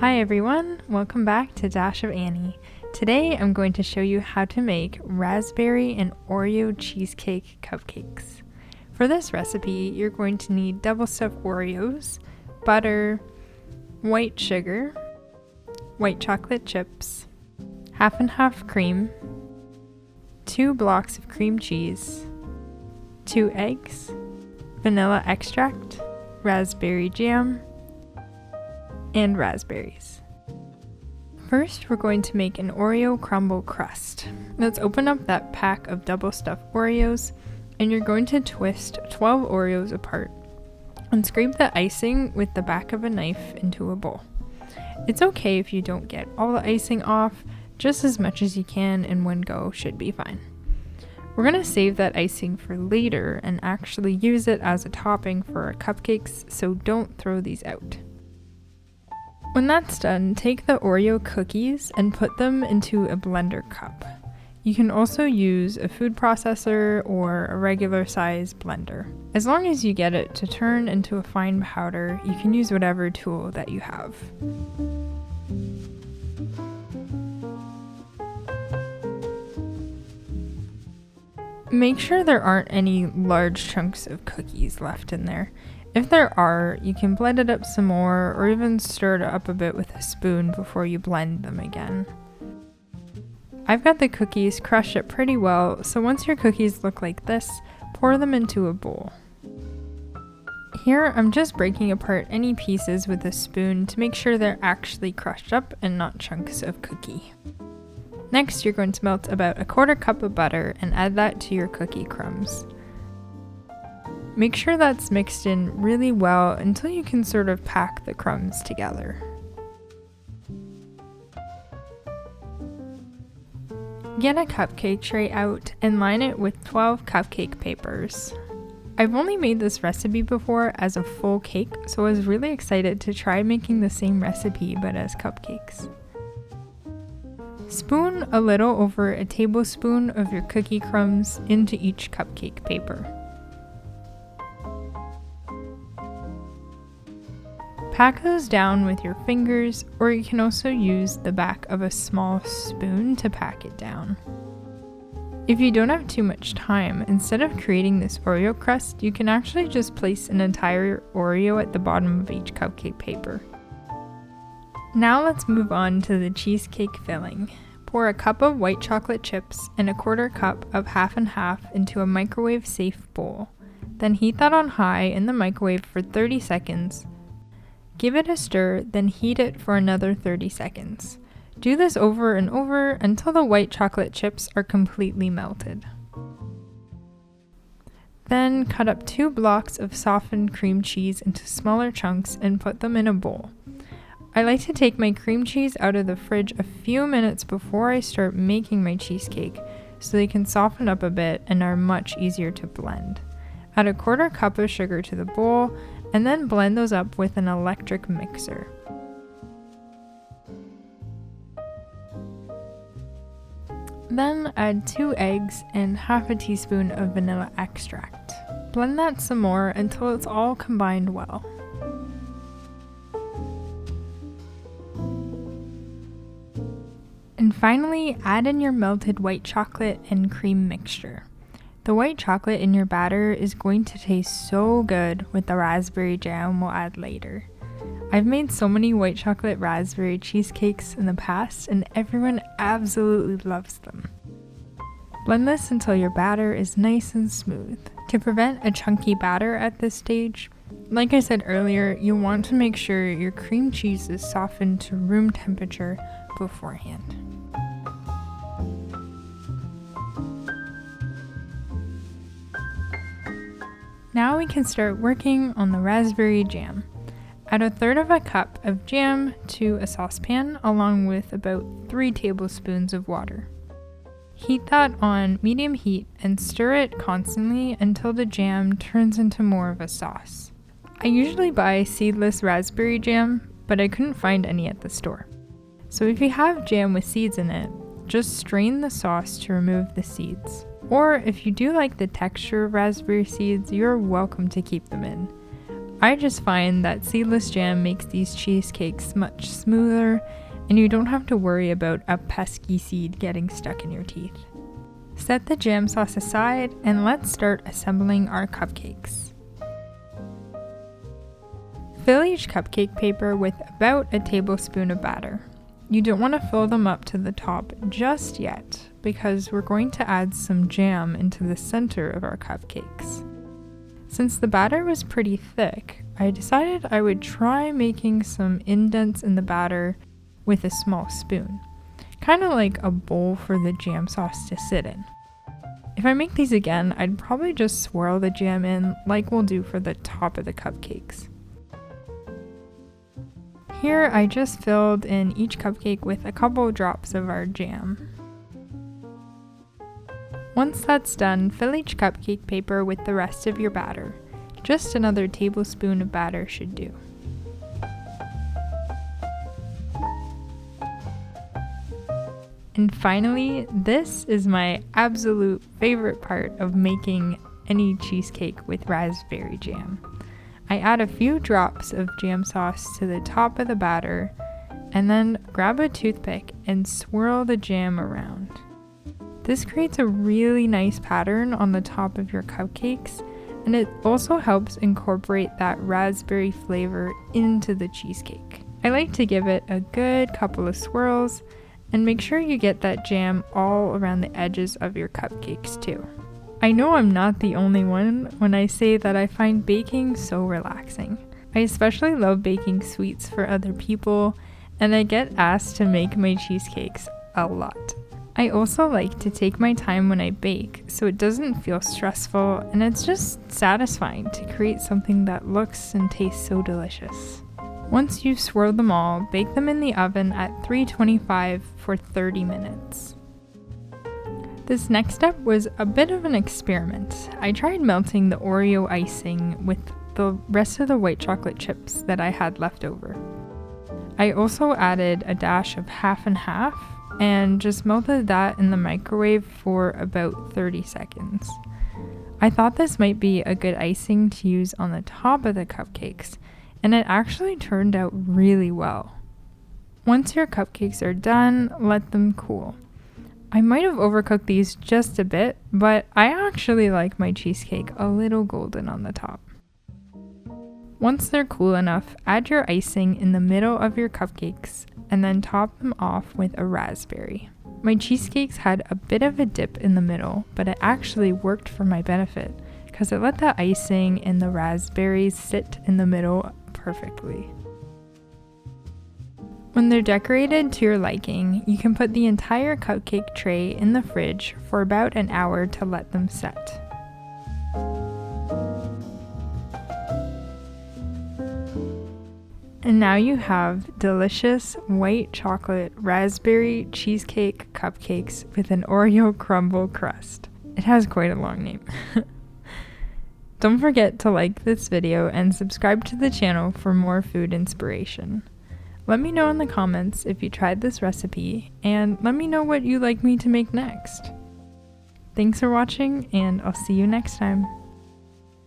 Hi everyone, welcome back to Dash of Annie. Today I'm going to show you how to make raspberry and Oreo cheesecake cupcakes. For this recipe, you're going to need double stuffed Oreos, butter, white sugar, white chocolate chips, half and half cream, 2 blocks of cream cheese, 2 eggs, vanilla extract, raspberry jam, and raspberries. First, we're going to make an Oreo Crumble Crust. Let's open up that pack of double stuffed Oreos, and you're going to twist 12 Oreos apart and scrape the icing with the back of a knife into a bowl. It's okay if you don't get all the icing off, just as much as you can in one go should be fine. We're going to save that icing for later and actually use it as a topping for our cupcakes, so don't throw these out. When that's done, take the Oreo cookies and put them into a blender cup. You can also use a food processor or a regular size blender. As long as you get it to turn into a fine powder, you can use whatever tool that you have. Make sure there aren't any large chunks of cookies left in there. If there are, you can blend it up some more or even stir it up a bit with a spoon before you blend them again. I've got the cookies crushed up pretty well, so once your cookies look like this, pour them into a bowl. Here, I'm just breaking apart any pieces with a spoon to make sure they're actually crushed up and not chunks of cookie. Next, you're going to melt about 1/4 cup of butter and add that to your cookie crumbs. Make sure that's mixed in really well until you can sort of pack the crumbs together. Get a cupcake tray out and line it with 12 cupcake papers. I've only made this recipe before as a full cake, so I was really excited to try making the same recipe but as cupcakes. Spoon a little over a tablespoon of your cookie crumbs into each cupcake paper. Pack those down with your fingers, or you can also use the back of a small spoon to pack it down. If you don't have too much time, instead of creating this Oreo crust, you can actually just place an entire Oreo at the bottom of each cupcake paper. Now let's move on to the cheesecake filling. Pour a cup of white chocolate chips and 1/4 cup of half and half into a microwave-safe bowl. Then heat that on high in the microwave for 30 seconds. Give it a stir, then heat it for another 30 seconds. Do this over and over until the white chocolate chips are completely melted. Then cut up 2 blocks of softened cream cheese into smaller chunks and put them in a bowl. I like to take my cream cheese out of the fridge a few minutes before I start making my cheesecake so they can soften up a bit and are much easier to blend. Add 1/4 cup of sugar to the bowl and then blend those up with an electric mixer. Then add 2 eggs and half a teaspoon of vanilla extract. Blend that some more until it's all combined well. And finally, add in your melted white chocolate and cream mixture. The white chocolate in your batter is going to taste so good with the raspberry jam we'll add later. I've made so many white chocolate raspberry cheesecakes in the past and everyone absolutely loves them. Blend this until your batter is nice and smooth. To prevent a chunky batter at this stage, like I said earlier, you want to make sure your cream cheese is softened to room temperature beforehand. Now we can start working on the raspberry jam. Add 1/3 cup of jam to a saucepan along with about 3 tablespoons of water. Heat that on medium heat and stir it constantly until the jam turns into more of a sauce. I usually buy seedless raspberry jam, but I couldn't find any at the store. So if you have jam with seeds in it, just strain the sauce to remove the seeds. Or if you do like the texture of raspberry seeds, you're welcome to keep them in. I just find that seedless jam makes these cheesecakes much smoother, and you don't have to worry about a pesky seed getting stuck in your teeth. Set the jam sauce aside and let's start assembling our cupcakes. Fill each cupcake paper with about a tablespoon of batter. You don't want to fill them up to the top just yet because we're going to add some jam into the center of our cupcakes. Since the batter was pretty thick, I decided I would try making some indents in the batter with a small spoon, kind of like a bowl for the jam sauce to sit in. If I make these again, I'd probably just swirl the jam in like we'll do for the top of the cupcakes. Here I just filled in each cupcake with a couple drops of our jam. Once that's done, fill each cupcake paper with the rest of your batter. Just another tablespoon of batter should do. And finally, this is my absolute favorite part of making any cheesecake with raspberry jam. I add a few drops of jam sauce to the top of the batter and then grab a toothpick and swirl the jam around. This creates a really nice pattern on the top of your cupcakes, and it also helps incorporate that raspberry flavor into the cheesecake. I like to give it a good couple of swirls and make sure you get that jam all around the edges of your cupcakes too. I know I'm not the only one when I say that I find baking so relaxing. I especially love baking sweets for other people, and I get asked to make my cheesecakes a lot. I also like to take my time when I bake so it doesn't feel stressful, and it's just satisfying to create something that looks and tastes so delicious. Once you've swirled them all, bake them in the oven at 325 for 30 minutes. This next step was a bit of an experiment. I tried melting the Oreo icing with the rest of the white chocolate chips that I had left over. I also added a dash of half and half and just melted that in the microwave for about 30 seconds. I thought this might be a good icing to use on the top of the cupcakes, and it actually turned out really well. Once your cupcakes are done, let them cool. I might have overcooked these just a bit, but I actually like my cheesecake a little golden on the top. Once they're cool enough, add your icing in the middle of your cupcakes and then top them off with a raspberry. My cheesecakes had a bit of a dip in the middle, but it actually worked for my benefit because it let the icing and the raspberries sit in the middle perfectly. When they're decorated to your liking, you can put the entire cupcake tray in the fridge for about an hour to let them set. And now you have delicious white chocolate raspberry cheesecake cupcakes with an Oreo Crumble Crust. It has quite a long name. Don't forget to like this video and subscribe to the channel for more food inspiration. Let me know in the comments if you tried this recipe, and let me know what you'd like me to make next. Thanks for watching, and I'll see you next time.